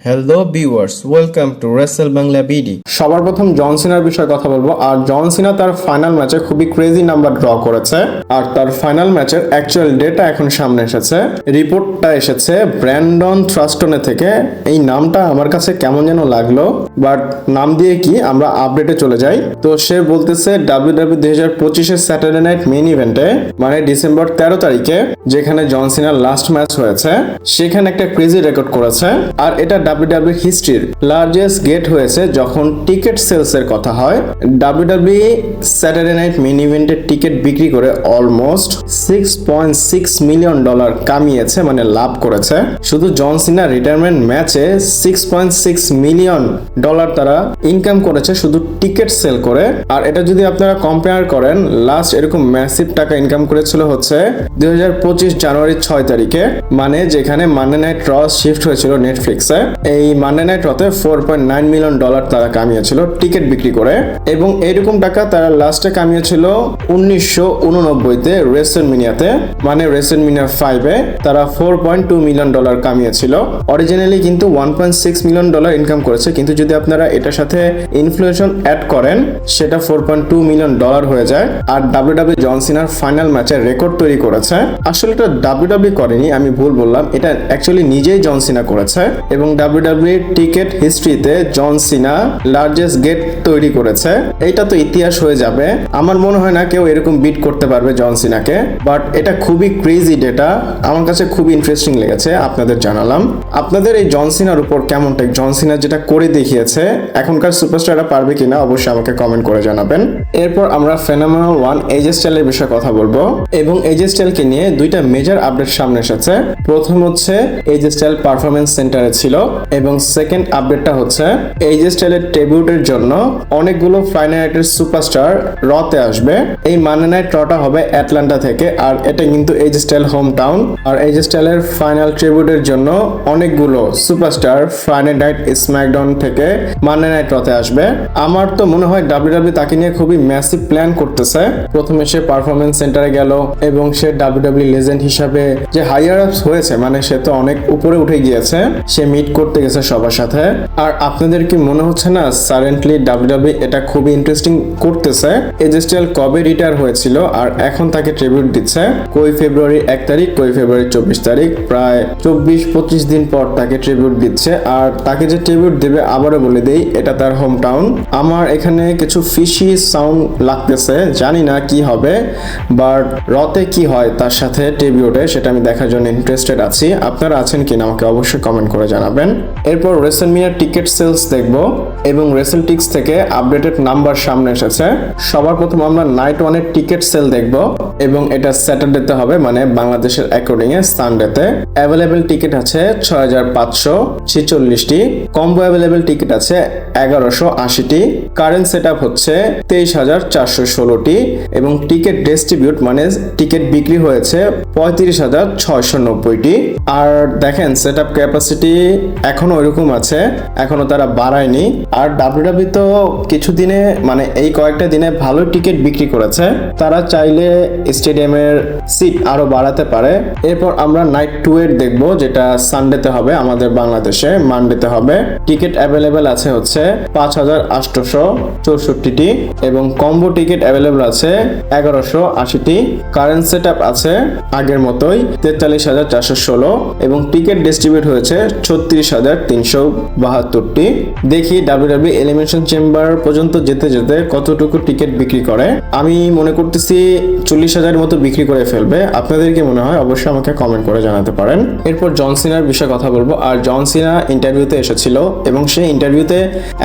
Hello viewers, welcome to Rachel Bangla BD. সবার প্রথম জন সিনার বিষয়ে কথা বলবো। আর জন সিনা তার ফাইনাল ম্যাচে খুবই ক্রেজি নাম্বার ড্র করেছে, আর তার ফাইনাল ম্যাচের অ্যাকচুয়াল ডেটা এখন সামনে এসেছে। রিপোর্টটা এসেছে ব্র্যান্ডন থ্রাস্টনে থেকে। এই নামটা আমার কাছে কেমন যেন লাগলো, বাট নাম দিয়ে কি, আমরা আপডেটে চলে যাই। তো সে বলতেছে ডাব্লিউডাব্লিউ 2025-এর স্যাটারডে নাইট মেইন ইভেন্টে, মানে ডিসেম্বর 13 তারিখে, যেখানে জন সিনার লাস্ট ম্যাচ হয়েছে, সেখানে একটা ক্রেজি রেকর্ড করেছে। আর এটা ডাব্লিউডাব্লিউ হিস্ট্রির লার্জেস্ট গেট হয়েছে যখন টিকিট সেলস এর কথা হয়। ডাব্লিউডাব্লিউ স্যাটারডে নাইট মেইন ইভেন্টের টিকিট বিক্রি করে অলমোস্ট $6.6 মিলিয়ন কামিয়েছে, মানে লাভ করেছে। শুধু জন সিনা রিটায়ারমেন্ট ম্যাচে $6.6 মিলিয়ন তারা ইনকাম করেছে শুধু টিকিট সেল করে। আর এটা যদি আপনারা কম্পেয়ার করেন, লাস্ট এরকম ম্যাসিভ টাকা ইনকাম করেছিল হচ্ছে 2025 জানুয়ারি 6 তারিখে, মানে যেখানে মানডে নাইট র শিফট হয়েছিল নেটফ্লিক্সে। এই মানডে নাইট রতে $4.9 মিলিয়ন তারা কামিয়েছিল টিকিট বিক্রি করে। এবং এইরকম টাকা তারা লাস্টে কামিয়েছিল 1989-তে রেসেলমেনিয়াতে, মানে রেসেলমেনিয়া 5-এ তারা $4.2 মিলিয়ন কামিয়েছিল। অরিজিনালি কিন্তু $1.6 মিলিয়ন ইনকাম করেছে, কিন্তু যদি আপনারা এটার সাথে ইনফ্লেশন অ্যাড করেন সেটা $4.2 মিলিয়ন হয়ে যায়। আর ডাব্লিউডাব্লিউ জন সিনার ফাইনাল ম্যাচে রেকর্ড তৈরি করেছে। আসলে এটা ডাব্লিউডাব্লিউ করেনি, আমি ভুল বললাম, এটা অ্যাকচুয়ালি নিজেই জন সিনা করেছে। এবং ডাব্লিউডাব্লিউ টিকিট হিস্ট্রিতে জন সিনা লার্জেস্ট গেট তৈরি করেছে। এইটা তো ইতিহাস হয়ে যাবে। আমার মনে হয় না কেউ এরকম বিট করতে পারবে জন সিনাকে, বাট এটা খুবই ক্রেজি ডেটা, আমার কাছে খুবই ইন্টারেস্টিং লেগেছে, আপনাদের জানালাম। আপনাদের এই জন সিনার উপর কেমন টেক? জন সিনা যেটা করে দেখিয়েছে, এখনকার সুপারস্টাররা পারবে কিনা অবশ্যই আমাকে কমেন্ট করে জানাবেন। এরপর আমরা ফেনোমেনাল ওয়ান এজে স্টাইলের বিষয়ে কথা বলবো, এবং এজে স্টাইলকে নিয়ে দুইটা মেজর আপডেট সামনে এসেছে। প্রথম হচ্ছে এজে স্টাইল পারফরমেন্স সেন্টারে ছিল, এবং সেকেন্ড আপডেটটা হচ্ছে এজে স্টাইলের ট্রিবিউটের জন্য অনেকগুলো ফ্রাইডে নাইটের সুপারস্টার রতে আসবে। এই মানডে নাইট রটা হবে অ্যাটলান্টা থেকে, আর এটা কিন্তু এজে স্টাইল হোম টাউন। আর এজে স্টাইলের ফাইনাল ট্রিবিউটের জন্য অনেকগুলো সুপারস্টার ফ্রাইডে নাইট স্ম্যাকডাউন থেকে মানডে নাইট রতে আসবে। আমার তো মনে হয় ডাব্লিউডাব্লিউ তাকে নিয়ে খুবই ম্যাসিভ প্ল্যান করতেছে। প্রথমে সে পারফরমেন্স সেন্টারে গেল, এবং সে ডাব্লিউডাব্লিউ লেজেন্ড হিসাবে যে হাইয়ার আপস হয়েছে, মানে সে তো অনেক উপরে উঠে গিয়েছে, সে মিট করতে গেছে সবার সাথে। আর আপনাদের কি মনে হচ্ছে না সারেন্টলি ডাব্লিউডাব্লিউ এটা খুবই ইন্টারেস্টিং করতেছে? এজে স্টাইল কবে রিটায়ার হয়েছিল, আর এখন তাকে ট্রিবিউট দিচ্ছে কই ফেব্রুয়ারি 1 তারিখ, কই ফেব্রুয়ারি 24 তারিখ, প্রায় 24-25 দিন পর তাকে ট্রিবিউট দিচ্ছে। আর তাকে যে ট্রিবিউট দেবে, আবারও বলে দেই, এটা তার হোম টাউন। আমার এখানে কিছু ফিশি সাউন্ড লাগতেছে, জানি না কি হবে, বাট রতে কি হয় তার সাথে ট্রিবিউটে, সেটা আমি দেখার জন্য ইন্টারেস্টেড আছি। আপনারা আছেন কিনা আমাকে অবশ্যই কমেন্ট করে জানাবেন। এরপর রেসেলমেনিয়া টিকিট সেলস দেখব, এবং রেসেলটিক্স থেকে আপডেটেড নাম্বার সামনে এসেছে। সবার প্রথম আমরা নাইট ওয়ানের টিকিট সেল দেখব, এবং এটা স্যাটারডেতে হবে, মানে বাংলাদেশের অ্যাকর্ডিং এ সানডেতে। অ্যাভেলেবেল টিকিট আছে 6546টি, কম্বো অ্যাভেলেবেল টিকিট আছে 1180টি, কারেন্ট সেট আপ হচ্ছে 23416টি, এবং টিকিট ডিস্ট্রিবিউট মানে টিকিট বিক্রি হয়েছে 35690টি। আর দেখেন সেট আপ ক্যাপাসিটি এখনো ওইরকম আছে, এখনো তারা বাড়ায়নি। আর ডাব্লিউডাব্লিউ তো কিছুদিনে, মানে এই কয়েকটা দিনে ভালো টিকিট বিক্রি করেছে, তারা চাইলে স্টেডিয়ামের সিট আরো বাড়াতে পারে। এরপর আমরা নাইট 2 এর দেখবো, যেটা সানডেতে হবে আমাদের বাংলাদেশে, মানডেতে হবে। টিকিট অ্যাভেলেবেল আছে হচ্ছে 5864টি, এবং কম্বো টিকিট অ্যাভেলেবেল আছে 1180টি, কারেন্ট সেট আপ আছে আগের মতোই 43416, এবং টিকিট ডিস্ট্রিবিউট হয়েছে 36372টি। দেখি ডাব্লিউডাব্লিউ এলিমিনেশন চেম্বার পর্যন্ত যেতে যেতে কতটুকু টিকিট বিক্রি করে। আমি মনে করতেছি 40,000 মতো বিক্রি করে ফেলবে। আপনাদের কি মনে হয় অবশ্যই আমাকে কমেন্ট করে জানাতে পারেন। এরপর জন সিনার বিষয়ে কথা বলবো। আর জন সিনা ইন্টারভিউতে এসেছিল, এবং সেই ইন্টারভিউতে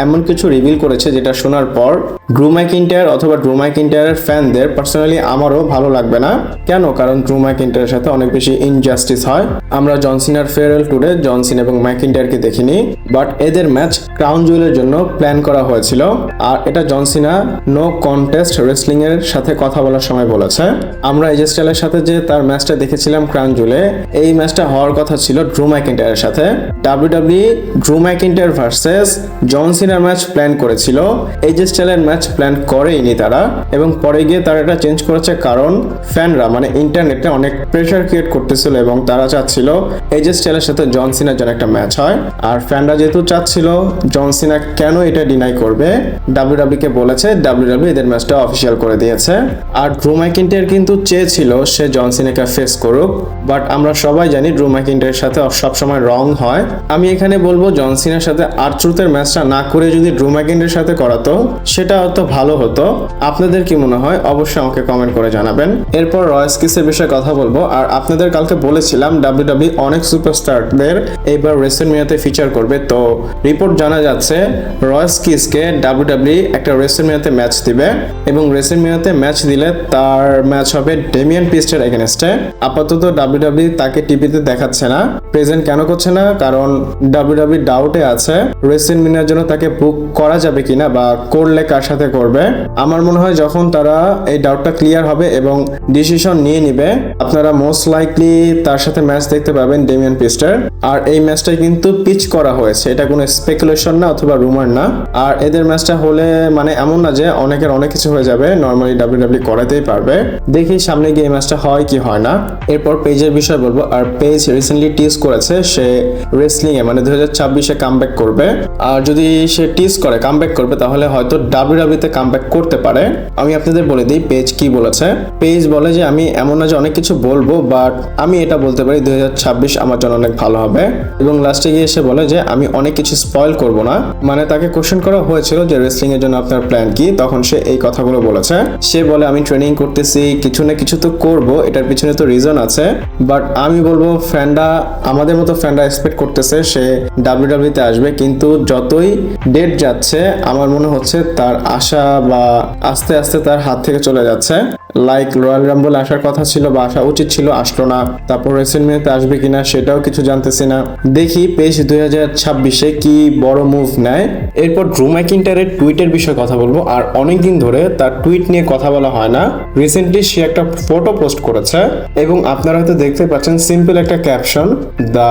এমন কিছু রিভিল করেছে যেটা শোনার পর ড্রু ম্যাকইন্টায়ার অথবা ড্রু ম্যাকইন্টায়ারের ফ্যানদের পার্সোনালি আমারও ভালো লাগবে না। কেন? কারণ ড্রু ম্যাকইন্টায়ারের সাথে অনেক বেশি ইনজাস্টিস হয়। আমরা জন সিনার ফেয়ারওয়েল টুরে জন সিনা এবং ম্যাকইন্টায়ারকে দেখিনি, বাট এদের ম্যাচ ক্রাউন জুয়েলের জন্য প্ল্যান করা হয়েছিল। আর এটা জন সিনা নো কন্টেস্ট রেসলিং এর সাথে কথা বলার সময় বলেছে। আমরা এজে স্টাইলের সাথে যে তার ম্যাচটা দেখেছিলাম ক্রাউন জুয়েলে, এই ম্যাচটা হওয়ার কথা ছিল ড্রু ম্যাকইন্টায়ারের সাথে। ডাব্লিউডাব্লিউ ড্রু ম্যাকইন্টায়ার ভার্সেস জন সিনার ম্যাচ প্ল্যান করেছিল। এজে স্টাইলের ম্যাচ ম্যাচ প্ল্যান করেইনি তারা, এবং পরে গিয়ে তারা এটা চেঞ্জ করেছে কারণ ফ্যানরা মানে ইন্টারনেটে অনেক প্রেশার ক্রিয়েট করতেছিল এবং তারা চাচ্ছিল এজে স্টাইলের সাথে জন সিনার যেন একটা ম্যাচ হয়। আর ফ্যানরা যেহেতু চাচ্ছিল জন সিনা কেন এটা ডিনাই করবে, ডাব্লিউডাব্লিউ কে বলেছে, ডাব্লিউডাব্লিউ এদের ম্যাচটা অফিসিয়াল করে দিয়েছে। আর ড্রু ম্যাকিন্টায়ার কিন্তু চেয়েছিল সে জন সিনাকে ফেস করুক, বাট আমরা সবাই জানি ড্রু ম্যাকিন্টায়ারের সাথে সবসময় রং হয়। আমি এখানে বলবো জন সিনার সাথে আর-ট্রুথের ম্যাচটা না করে যদি ড্রু ম্যাকিন্টায়ারের সাথে করাতো সেটা হয়তো ভালো হতো। আপনাদের কি মনে হয় অবশ্যই আমাকে কমেন্ট করে জানাবেন। এরপর রয়েস কিসের বিষয়ে কথা বলবো। আর আপনাদের কালকে বলেছিলাম ডাব্লিউডাব্লিউ অনেক সুপারস্টারদের এইবার রেসলম্যানিয়াতে ফিচার করবে, তো রিপোর্ট জানা যাচ্ছে রয়েস কিসকে ডাব্লিউডাব্লিউ একটা রেসলম্যানিয়াতে ম্যাচ দিবে এবং রেসলম্যানিয়াতে ম্যাচ দিলে তার ম্যাচ হবে ডেমিয়ান প্রিস্টের এগেনস্টে। আপাতত ডাব্লিউডাব্লিউ তাকে টিভিতে দেখাচ্ছে না। প্রেজেন্ট কেন করছে না? কারণ ডাব্লিউডাব্লিউ ডাউটে আছে রেসলম্যানিয়ার জন্য তাকে বুক করা যাবে কিনা বা করলে কার সাথে করবে। আমার মনে হয় যখন তারা এই ডাউটটা ক্লিয়ার হবে এবং ডিসিশন নিয়ে নিবে, আপনারা মোস্ট লাইকলি তার সাথে ম্যাচ দেখতে পাবেন ডেমিয়ান প্রিস্টের। আর এই ম্যাচটা কিন্তু পিচ করা হয়েছে, এটা কোনো স্পেকুলেশন না অথবা রুমার না। আর এদের ম্যাচটা হলে মানে এমন না যে অনেকের অনেক কিছু হয়ে যাবে, নর্মালি ডাব্লিউডাব্লিউ করাতেই পারবে। দেখি সামনে গিয়ে ম্যাচটা হয় কি হয় না। এরপর পেজের বিষয় বলবো। আর পেজ রিসেন্টলি টিজ করেছে সে রেসলিং এ মানে 2026-এ কামব্যাক করবে। আর যদি সে টিজ করে কামব্যাক করবে তাহলে হয়তো ডাব্লিউডাব্লিউতে কামব্যাক করতে পারে। আমি আপনাদের বলে দিই পেজ কি বলেছে। পেজ বলে যে আমি এমন না যে অনেক কিছু বলবো, বাট আমি এটা বলতে পারি 2026 আমার জন্য অনেক ভালো হবে। এবং লাস্টে গিয়ে সে বলে যে আমি অনেক কিছু স্পয়েল করব না। মানে তাকে কোশ্চেন করা হয়েছিল যে রেসলিং এর জন্য আপনার প্ল্যান কি, তখন সে এই কথাগুলো বলেছে। সে বলে আমি ট্রেনিং করতেছি, কিছু না কিছু তো করব, এটার পিছনে তো রিজন আছে। বাট আমি বলবো ফ্যানরা, আমাদের মতো ফ্যানরা এক্সপেক্ট করতেছে সে ডাব্লিউডাব্লিউতে আসবে, কিন্তু যতই ডেট যাচ্ছে আমার মনে হচ্ছে তার আশা বা আস্তে আস্তে তার হাত থেকে চলে যাচ্ছে। লাইক রয়্যাল রাম্বল আসার কথা ছিল বা আসা উচিত ছিল, আসলো না। তারপর রেসলম্যানিয়াতে আসবে কিনা সেটাও কিছু জানতেছি না। দেখি পেজ 2026-এ কি বড় মুভ নেয়। এরপর ড্রু ম্যাকিন্টায়ারের টুইটের বিষয়ে কথা বলবো। আর অনেকদিন ধরে তার টুইট নিয়ে কথা বলা হয় না। রিসেন্টলি সে একটা ফটো পোস্ট করেছে এবং আপনারা হয়তো দেখতে পাচ্ছেন সিম্পল একটা caption, the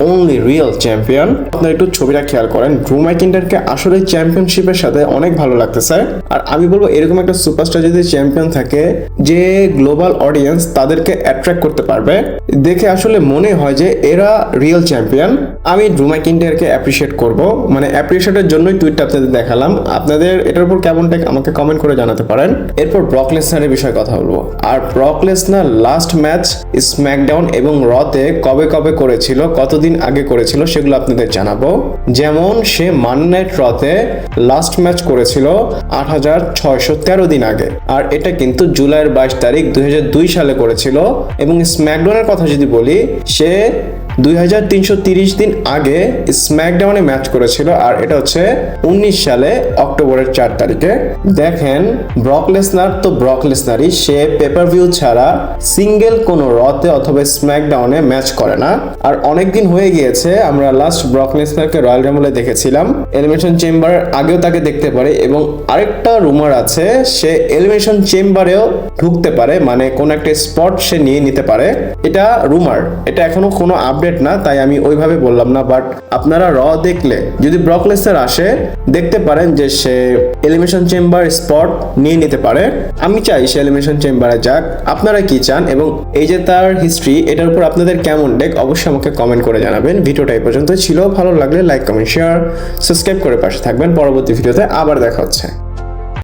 only real champion. আপনারা একটু ছবিটা খেয়াল করেন, ড্রু ম্যাকিন্টায়ারকে আসলে চ্যাম্পিয়নশিপের সাথে অনেক ভালো লাগতেছে। আর আমি বলবো এরকম একটা সুপারস্টার যদি চ্যাম্পিয়ন থাকে, যে গ্লোবাল অডিয়েন্স তাদেরকে অ্যাট্রাক্ট করতে পারবে, দেখে আসলে মনে হয় যে এরা রিয়েল চ্যাম্পিয়ন। আমি ড্রু ম্যাকিন্টায়ারকে অ্যাপ্রিশিয়েট করব, মানে অ্যাপ্রিশিয়েটের জন্যই টুইটটা আপনাদের দেখালাম। আপনাদের এটার উপর কেমন টেক আমাকে কমেন্ট করে জানাতে পারেন। এরপর ব্রক লেসনারের বিষয়ে কথা বলবো। আর Brock Lesnar last match SmackDown এবং রতে কবে কবে করেছিল, কতদিন আগে করেছিল সেগুলো আপনাদের জানাবো। যেমন সে মানডে নাইট রতে লাস্ট ম্যাচ করেছিল 8613 দিন আগে, আর এটা কিন্তু জুলাইয়ের 22 তারিখ 2002 সালে করেছিল। এবং স্ম্যাকডাউনের কথা যদি বলি, সে 2330 দিন আগে স্ম্যাকডাউনে ম্যাচ করেছিল, আর এটা হচ্ছে 19 সালে অক্টোবরের 4 তারিখে। দেখেন ব্রক লেসনার তো ব্রক লেসনারই, সে পেপার ভিউ ছাড়া সিঙ্গেল কোনো রতে অথবা স্ম্যাকডাউনে ম্যাচ করে না। আর অনেকদিন হয়ে গিয়েছে আমরা লাস্ট ব্রক লেসনারকে রয়্যাল রাম্বলে দেখেছিলাম, এলিমিনেশন চেম্বার আগেও তাকে দেখতে পারে। এবং আরেকটা রুমার আছে সে এলিমিনেশন চেম্বারেও ঢুকতে পারে, মানে কোন একটা স্পট সে নিয়ে নিতে পারে। এটা রুমার, এটা এখনো কোনো আপডেট না, তাই আমি ওইভাবে বললাম না। বাট আপনারা র দেখলে যদি ব্রক লেসনার আসে দেখতে পারেন যে সে এলিমিনেশন চেম্বার স্পট নিয়ে নিতে পারে। আমি চাই সে এলিমিনেশন চেম্বারে যাক। আপনারা কি চান এবং এই যে তার হিস্ট্রি, এটার উপর আপনাদের কেমন টেক অবশ্যই আমাকে কমেন্ট করে জানাবেন। ভিডিওটা এই পর্যন্ত ছিল, ভালো লাগলে লাইক কমেন্ট শেয়ার সাবস্ক্রাইব করে পাশে থাকবেন। পরবর্তী ভিডিওতে আবার দেখা হচ্ছে।